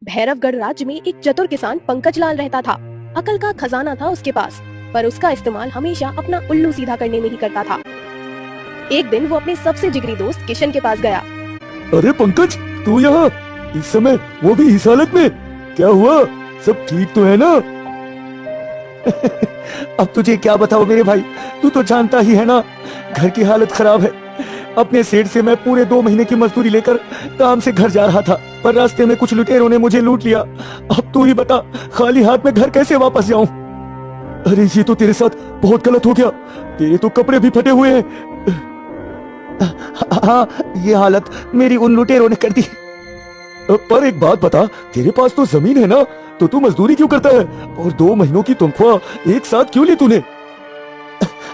भैरवगढ़ राज्य में एक चतुर किसान पंकज लाल रहता था। अकल का खजाना था उसके पास, पर उसका इस्तेमाल हमेशा अपना उल्लू सीधा करने में ही करता था। एक दिन वो अपने सबसे जिगरी दोस्त किशन के पास गया। अरे पंकज, तू यहाँ इस समय, वो भी इस हालत में? क्या हुआ? सब ठीक तो है ना? अब तुझे क्या बताओ मेरे भाई, तू तो जानता ही है ना, घर की हालत खराब है। अपने सेठ से मैं पूरे 2 महीने की मजदूरी लेकर काम से घर जा रहा था, पर रास्ते में कुछ लुटेरों ने मुझे लूट लिया। अब तू ही बता, खाली हाथ में घर कैसे वापस जाऊं? अरे ये तो तेरे साथ बहुत गलत हो गया, तेरे तो कपड़े भी फटे हुए हैं। हाँ, ये हालत मेरी उन लुटेरों ने कर दी। पर एक बात बता, तेरे पास तो जमीन है ना, तो तू मजदूरी क्यों करता है? और 2 महीनों की तनख्वाह एक साथ क्यों ली तूने?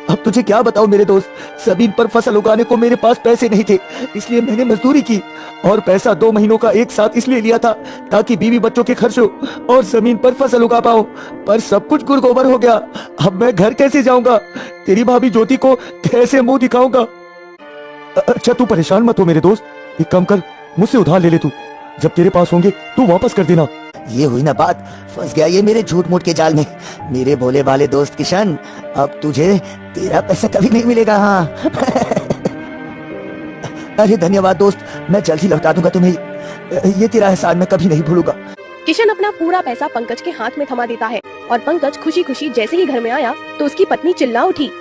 अब तुझे क्या बताऊं मेरे दोस्त, जमीन पर फसल उगाने को मेरे पास पैसे नहीं थे, इसलिए मैंने मजदूरी की। और पैसा 2 महीनों का एक साथ इसलिए लिया था ताकि बीवी बच्चों के खर्चों और जमीन पर फसल उगा पाऊं। पर सब कुछ गुड़गोबर हो गया। अब मैं घर कैसे जाऊंगा? तेरी भाभी ज्योति को कैसे मुंह दिखाऊंगा? अच्छा तू परेशान मत हो मेरे दोस्त, एक काम कर, मुझसे उधार ले ले तू। जब तेरे पास होंगे तू वापस कर देना। ये हुई ना बात, फंस गया ये मेरे झूठ मूठ के जाल में। मेरे भोले भाले दोस्त किशन, अब तुझे तेरा पैसा कभी नहीं मिलेगा। हाँ अरे धन्यवाद दोस्त, मैं जल्द ही लौटा दूंगा तुम्हें, ये तेरा एहसान मैं कभी नहीं भूलूंगा। किशन अपना पूरा पैसा पंकज के हाथ में थमा देता है और पंकज खुशी खुशी जैसे ही घर में आया तो उसकी पत्नी चिल्ला उठी।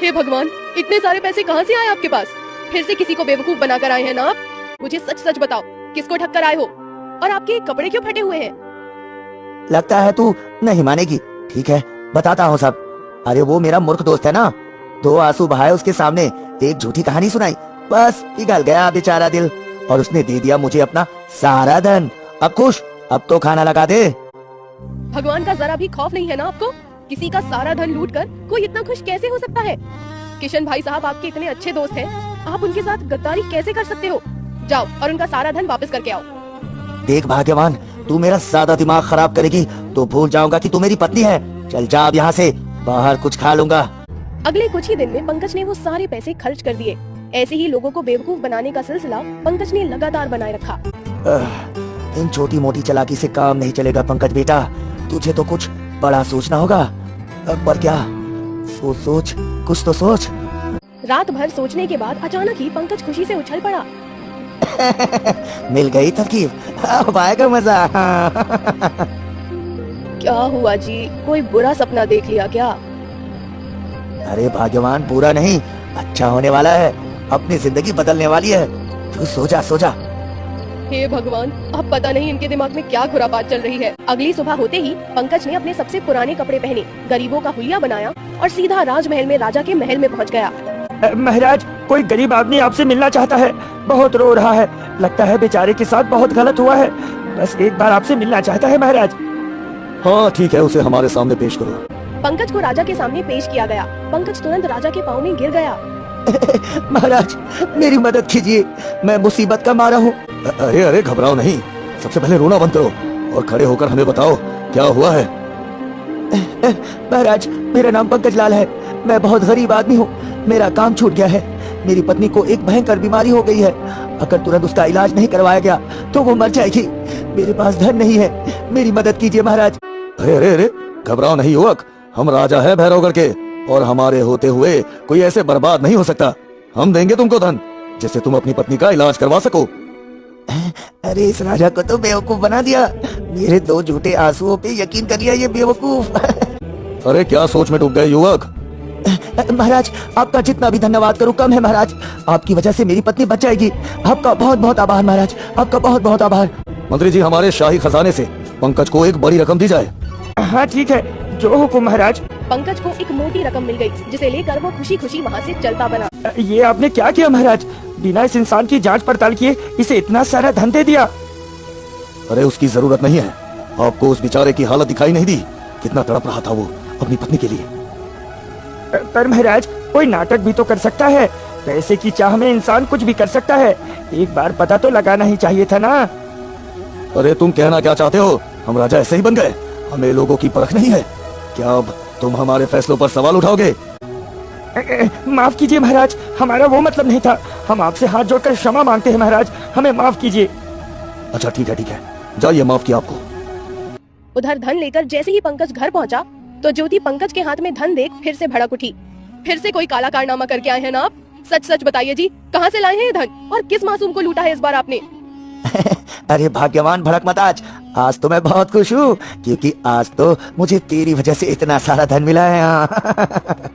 हे भगवान, इतने सारे पैसे कहाँ से आए आपके पास? फिर से किसी को बेवकूफ बनाकर आए हैं ना आप? मुझे सच सच बताओ, किसको ठग कर आए हो? और आपके कपड़े क्यों फटे हुए हैं? लगता है तू नहीं मानेगी। ठीक है, बताता हूँ सब। अरे वो मेरा मूर्ख दोस्त है ना, 2 आंसू बहाए उसके सामने, एक झूठी कहानी सुनाई, बस पिघल गया बेचारा दिल, और उसने दे दिया मुझे अपना सारा धन। अब खुश, अब तो खाना लगा दे। भगवान का जरा भी खौफ नहीं है ना आपको? किसी का सारा धन लूट कर कोई इतना खुश कैसे हो सकता है? किशन भाई साहब आपके इतने अच्छे दोस्त हैं, आप उनके साथ गद्दारी कैसे कर सकते हो? जाओ और उनका सारा धन वापस करके आओ। देख भाग्यवान, तू मेरा ज्यादा दिमाग खराब करेगी तो भूल जाऊंगा कि तू मेरी पत्नी है। चल जा अब यहाँ से, बाहर कुछ खा लूंगा। अगले कुछ ही दिन में पंकज ने वो सारे पैसे खर्च कर दिए। ऐसे ही लोगों को बेवकूफ बनाने का सिलसिला पंकज ने लगातार बनाए रखा। इन छोटी मोटी चालाकी से काम नहीं चलेगा पंकज बेटा, तुझे तो कुछ बड़ा सोचना होगा। पर क्या? सोच, कुछ तो सोच। रात भर सोचने के बाद अचानक ही पंकज खुशी से उछल पड़ा। मिल गई तरकीब, अब आएगा मजा। क्या हुआ जी, कोई बुरा सपना देख लिया क्या? अरे भाग्यवान, बुरा नहीं, अच्छा होने वाला है, अपनी जिंदगी बदलने वाली है। तू सो जा। हे भगवान, अब पता नहीं इनके दिमाग में क्या खुरापात चल रही है। अगली सुबह होते ही पंकज ने अपने सबसे पुराने कपड़े पहने, गरीबों का हुलिया बनाया और सीधा राजमहल में राजा के महल में पहुंच गया। महाराज, कोई गरीब आदमी आपसे मिलना चाहता है, बहुत रो रहा है, लगता है बेचारे के साथ बहुत गलत हुआ है, बस एक बार आपसे मिलना चाहता है महाराज। हाँ ठीक है, उसे हमारे सामने पेश करो। पंकज को राजा के सामने पेश किया गया। पंकज तुरंत राजा के पाँव में गिर गया। महाराज, मेरी मदद कीजिए, मैं मुसीबत का मारा हूँ। अरे घबराओ नहीं, सबसे पहले रोना बंद करो और खड़े होकर हमें बताओ क्या हुआ है। महाराज, मेरा नाम पंकज लाल है, मैं बहुत गरीब आदमी हूँ, मेरा काम छूट गया है, मेरी पत्नी को एक भयंकर बीमारी हो गई है, अगर तुरंत उसका इलाज नहीं करवाया गया तो वो मर जाएगी, मेरे पास धन नहीं है, मेरी मदद कीजिए महाराज। अरे घबराओ नहीं युवक, हम राजा है भैरवगढ़ के, और हमारे होते हुए कोई ऐसे बर्बाद नहीं हो सकता। हम देंगे तुमको धन जिससे तुम अपनी पत्नी का इलाज करवा सको। अरे इस राजा को तो बेवकूफ बना दिया, मेरे 2 झूठे आंसुओं पे यकीन कर लिया ये बेवकूफ। अरे क्या सोच में डूब गए युवक? महाराज, आपका जितना भी धन्यवाद करूं कम है महाराज, आपकी वजह से मेरी पत्नी बच जाएगी। आपका बहुत बहुत आभार महाराज, आपका बहुत बहुत आभार। मंत्री जी, हमारे शाही खजाने से पंकज को एक बड़ी रकम दी जाए। हाँ ठीक है, जो हुकुम महाराज। पंकज को एक मोटी रकम मिल गई, जिसे लेकर वो खुशी खुशी वहाँ से चलता बना। ये आपने क्या किया महाराज? बिना इस इंसान की जांच पड़ताल किए इसे इतना सारा धन दे दिया। अरे उसकी जरूरत नहीं है, आपको उस बेचारे की हालत दिखाई नहीं दी, कितना तड़प रहा था वो अपनी पत्नी के लिए। पर महाराज, कोई नाटक भी तो कर सकता है, पैसे की चाह में इंसान कुछ भी कर सकता है, एक बार पता तो लगाना ही चाहिए था ना। अरे तुम कहना क्या चाहते हो? हम राजा ऐसे ही बन गए? हमें लोगों की परख नहीं है क्या? अब तुम हमारे फैसलों पर सवाल उठाओगे? माफ कीजिए महाराज, हमारा वो मतलब नहीं था, हम आपसे हाथ जोड़कर क्षमा मांगते हैं महाराज, हमें माफ कीजिए। अच्छा ठीक है, जाइए, माफ किया आपको। उधर धन लेकर जैसे ही पंकज घर पहुंचा तो ज्योति पंकज के हाथ में धन देख फिर से भड़क उठी। फिर से कोई काला कारनामा करके आए हैं ना आप? सच सच बताइए जी, कहाँ से लाए हैं ये धन और किस मासूम को लूटा है इस बार आपने? अरे भाग्यवान भड़क मत आज तो मैं बहुत खुश हूँ, क्योंकि आज तो मुझे तेरी वजह से इतना सारा धन मिला है। हाँ।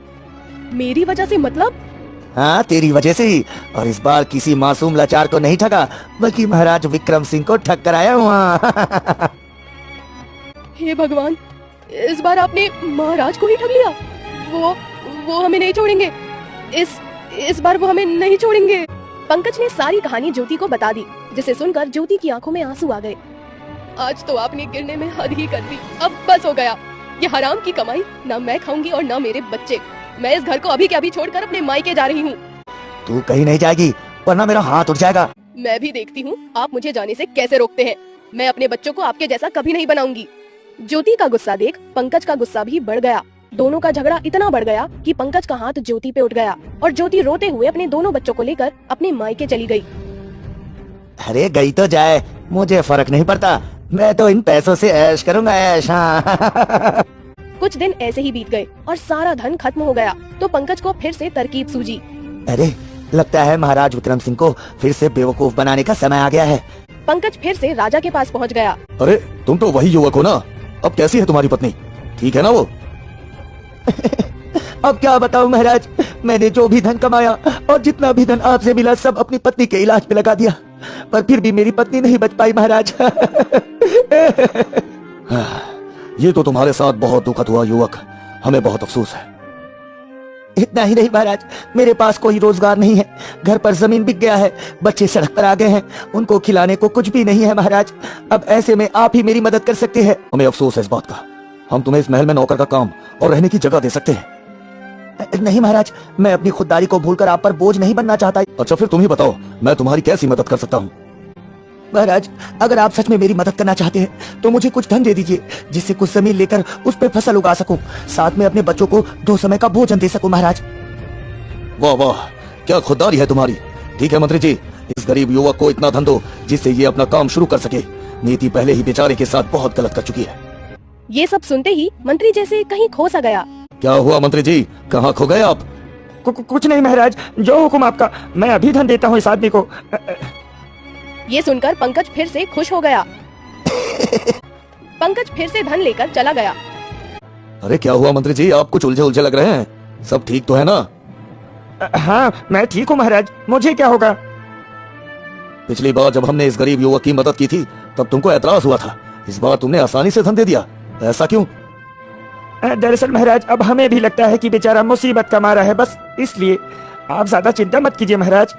मेरी वजह से मतलब? हाँ, तेरी वजह से ही। और इस बार किसी मासूम लाचार को नहीं ठगा, बल्कि महाराज विक्रम सिंह को ठग कर आया हूँ। हे भगवान, इस बार आपने महाराज को ही ठग लिया। वो हमें नहीं छोड़ेंगे। इस बार वो हमें नहीं छोड़ेंगे। पंकज ने सारी कहानी ज्योति को बता दी, जिसे सुनकर ज्योति की आंखों में आंसू आ गए। आज तो आपने गिरने में हद ही कर दी। अब बस हो गया। ये हराम की कमाई ना मैं खाऊंगी और ना मेरे बच्चे। मैं इस घर को अभी के अभी छोड़कर अपने मायके जा रही हूँ। तू कहीं नहीं जाएगी, वरना मेरा हाथ उठ जाएगा। मैं भी देखती हूँ आप मुझे जाने से कैसे रोकते हैं। मैं अपने बच्चों को आपके जैसा कभी नहीं बनाऊंगी। ज्योति का गुस्सा देख पंकज का गुस्सा भी बढ़ गया। दोनों का झगड़ा इतना बढ़ गया कि पंकज का हाथ ज्योति पे उठ गया और ज्योति रोते हुए अपने दोनों बच्चों को लेकर अपने मायके चली गई। अरे गई तो जाए, मुझे फर्क नहीं पड़ता। मैं तो इन पैसों से ऐश करूंगा, ऐश। हाँ। कुछ दिन ऐसे ही बीत गए और सारा धन खत्म हो गया तो पंकज को फिर से तरकीब सूझी। अरे लगता है महाराज विक्रम सिंह को फिर से बेवकूफ बनाने का समय आ गया है। पंकज फिर से राजा के पास पहुंच गया। अरे तुम तो वही युवक हो ना? अब कैसी है तुम्हारी पत्नी? ठीक है ना वो? अब क्या बताऊं महाराज, मैंने जो भी धन कमाया और जितना भी धन आपसे मिला सब अपनी पत्नी के इलाज पे लगा दिया, पर फिर भी मेरी पत्नी नहीं बच पाई महाराज। ये तो तुम्हारे साथ बहुत दुखद हुआ युवक, हमें बहुत अफसोस है। इतना ही नहीं महाराज, मेरे पास कोई रोजगार नहीं है। घर पर जमीन बिक गया है, बच्चे सड़क पर आ गए हैं, उनको खिलाने को कुछ भी नहीं है महाराज। अब ऐसे में आप ही मेरी मदद कर सकते हैं। हमें अफसोस है इस बात का। हम तुम्हें इस महल में नौकर का काम और रहने की जगह दे सकते हैं। नहीं महाराज, मैं अपनी खुददारी को भूलकर आप पर बोझ नहीं बनना चाहता। अच्छा फिर तुम ही बताओ, मैं तुम्हारी कैसी मदद कर सकता हूँ? महाराज, अगर आप सच में मेरी मदद करना चाहते हैं तो मुझे कुछ धन दे दीजिए, जिससे कुछ जमीन लेकर उस पर फसल उगा सकूं, साथ में अपने बच्चों को 2 समय का भोजन दे सकूं महाराज। वाह वाह, क्या खुददारी है तुम्हारी। ठीक है मंत्री जी, इस गरीब युवक को इतना धन दो जिससे ये अपना काम शुरू कर सके। नीति पहले ही बेचारे के साथ बहुत गलत कर चुकी है। ये सब सुनते ही मंत्री जैसे कहीं खो सा गया। क्या हुआ मंत्री जी, कहाँ खो गए आप? कुछ नहीं महाराज, जो हुक्म आपका। मैं अभी धन देता हूँ इस आदमी को। ये सुनकर पंकज फिर से खुश हो गया। पंकज फिर से धन लेकर चला गया। अरे क्या हुआ मंत्री जी, आप कुछ उलझे उलझे लग रहे हैं। सब ठीक तो है ना? हाँ मैं ठीक हूँ महाराज, मुझे क्या होगा। पिछली बार जब हमने इस गरीब युवक की मदद की थी तब तुमको एतराज हुआ था। इस बार तुमने आसानी से धन दे दिया, ऐसा क्यों? दरअसल महाराज, अब हमें भी लगता है कि बेचारा मुसीबत का मारा है, बस इसलिए। आप ज्यादा चिंता मत कीजिए महाराज।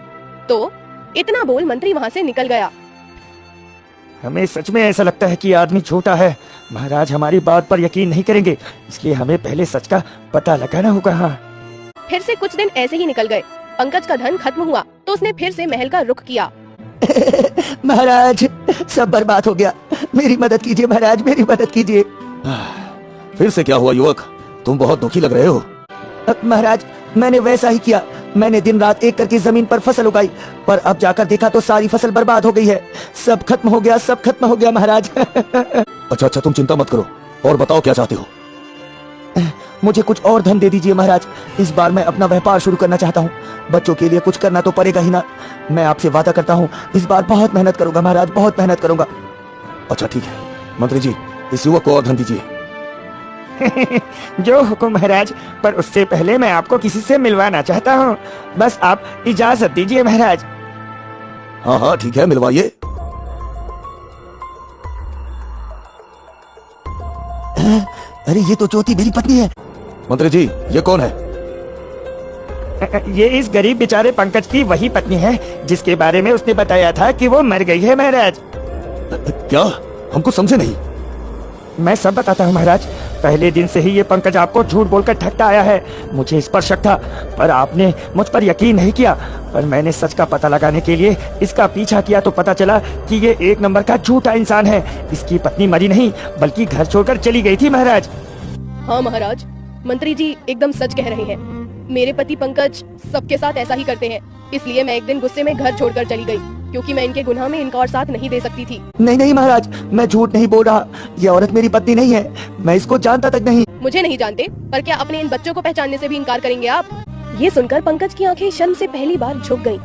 तो इतना बोल मंत्री वहाँ से निकल गया। हमें सच में ऐसा लगता है कि ये आदमी झूठा है। महाराज हमारी बात पर यकीन नहीं करेंगे, इसलिए हमें पहले सच का पता लगाना होगा। हाँ। फिर से कुछ दिन ऐसे ही निकल गए। पंकज का धन खत्म हुआ तो उसने फिर से महल का रुख किया। महाराज सब बर्बाद हो गया, मेरी मदद कीजिए महाराज, मेरी मदद कीजिए। फिर से क्या हुआ युवक, तुम बहुत दुखी लग रहे हो। महाराज मैंने वैसा ही किया, मैंने दिन रात एक करके जमीन पर फसल उगाई, पर अब जाकर देखा तो सारी फसल बर्बाद हो गई है। सब खत्म हो गया, सब खत्म हो गया महाराज। अच्छा तुम चिंता मत करो, और बताओ क्या चाहते हो? मुझे कुछ और धन दे दीजिए महाराज, इस बार मैं अपना व्यापार शुरू करना चाहता हूँ। बच्चों के लिए कुछ करना तो पड़ेगा ही ना। मैं आपसे वादा करता हूँ इस बार बहुत मेहनत करूंगा महाराज, बहुत मेहनत करूंगा। अच्छा ठीक है मंत्री जी, इस युवक को और धन दीजिए। जो हुक्म महाराज, पर उससे पहले मैं आपको किसी से मिलवाना चाहता हूँ। बस आप इजाजत दीजिए महाराज। हाँ ठीक है, मिलवाइए। अरे ये तो ज्योति मेरी पत्नी है। मंत्री जी ये कौन है? ये इस गरीब बेचारे पंकज की वही पत्नी है जिसके बारे में उसने बताया था कि वो मर गई है महाराज। क्या? हमको समझे नहीं। मैं सब बताता हूँ महाराज। पहले दिन से ही ये पंकज आपको झूठ बोलकर ठगता आया है। मुझे इस पर शक था, पर आपने मुझ पर यकीन नहीं किया। पर मैंने सच का पता लगाने के लिए इसका पीछा किया तो पता चला कि ये 1 नंबर का झूठा इंसान है। इसकी पत्नी मरी नहीं बल्कि घर छोड़कर चली गई थी महाराज। हाँ महाराज, मंत्री जी एकदम सच कह रहे हैं। मेरे पति पंकज सबके साथ ऐसा ही करते हैं, इसलिए मैं एक दिन गुस्से में घर छोड़कर चली गई। क्योंकि मैं इनके गुनाह में इनका और साथ नहीं दे सकती थी। नहीं नहीं महाराज, मैं झूठ नहीं बोल रहा। ये औरत मेरी पत्नी नहीं है, मैं इसको जानता तक नहीं। मुझे नहीं जानते, पर क्या अपने इन बच्चों को पहचानने से भी इनकार करेंगे आप? ये सुनकर पंकज की आंखें शर्म से पहली बार झुक गईं।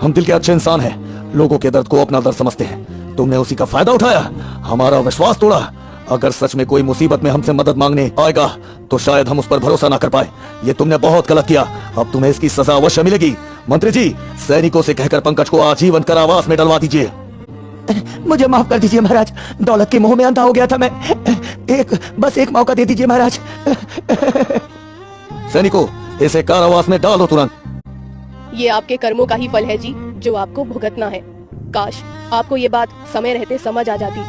हम दिल के अच्छे इंसान हैं, लोगों के दर्द को अपना दर्द समझते हैं। तुमने उसी का फायदा उठाया, हमारा विश्वास तोड़ा। अगर सच में कोई मुसीबत में हमसे मदद मांगने आएगा तो शायद हम उस पर भरोसा ना कर पाए। ये तुमने बहुत गलत किया, अब तुम्हें इसकी सजा अवश्य मिलेगी। मंत्री जी, सैनिकों से कहकर पंकज को आजीवन कारावास में डलवा दीजिए। मुझे माफ कर दीजिए महाराज, दौलत के मोह में अंधा हो गया था मैं। बस एक मौका दे दीजिए महाराज। सैनिकों, इसे कारावास में डालो तुरंत। ये आपके कर्मों का ही फल है जी, जो आपको भुगतना है। काश आपको ये बात समय रहते समझ आ जाती।